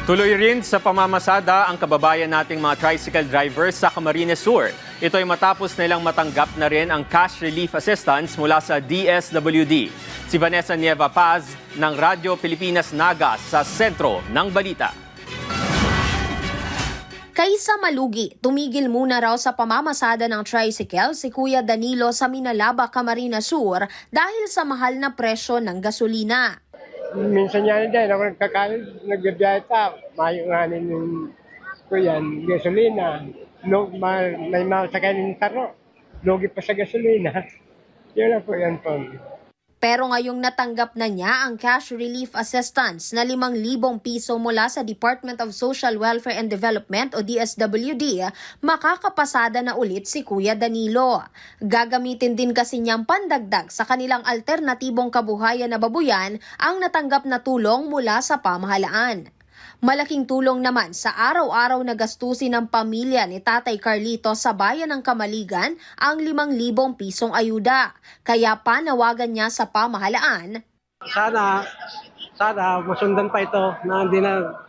Tuloy rin sa pamamasada ang kababayan nating mga tricycle drivers sa Camarines Sur. Ito ay matapos nilang matanggap na rin ang cash relief assistance mula sa DSWD. Si Vanessa Nieva Paz ng Radyo Pilipinas Naga sa sentro ng balita. Kaysa malugi, tumigil muna raw sa pamamasada ng tricycle si Kuya Danilo sa Minalaba, Camarines Sur dahil sa mahal na presyo ng gasolina. Minsan yan din, ako nagkakalit, nagbibiyahe pa, mayunganin yung kuyan, gasolina. May masakay ng taro, lugi pa sa gasolina. Yun na po yan po. Pero ngayong natanggap na niya ang cash relief assistance na 5,000 piso mula sa Department of Social Welfare and Development o DSWD, makakapasada na ulit si Kuya Danilo. Gagamitin din kasi niyang pandagdag sa kanilang alternatibong kabuhayan na babuyan ang natanggap na tulong mula sa pamahalaan. Malaking tulong naman sa araw-araw na gastusin ng pamilya ni Tatay Carlito sa bayan ng Kamaligan ang 5,000 pisong ayuda. Kaya panawagan niya sa pamahalaan. Sana masundan pa ito na hindi na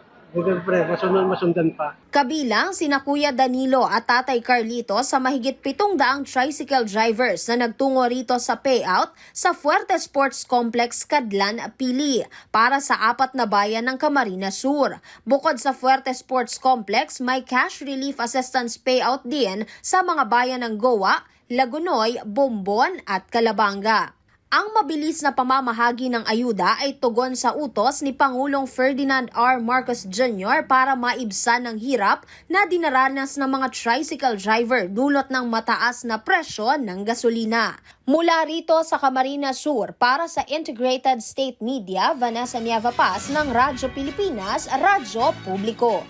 masundan pa. Kabilang sina Kuya Danilo at Tatay Carlito sa mahigit 700 tricycle drivers na nagtungo rito sa payout sa Fuerte Sports Complex, Cadlan, Pili para sa 4 na bayan ng Camarines Sur. Bukod sa Fuerte Sports Complex, may cash relief assistance payout din sa mga bayan ng Goa, Lagunoy, Bombon at Calabanga. Ang mabilis na pamamahagi ng ayuda ay tugon sa utos ni Pangulong Ferdinand R. Marcos Jr. para maibsan ng hirap na dinaranas ng mga tricycle driver dulot ng mataas na presyo ng gasolina. Mula rito sa Camarines Sur para sa Integrated State Media, Vanessa Nieva Paz ng Radyo Pilipinas, Radyo Publiko.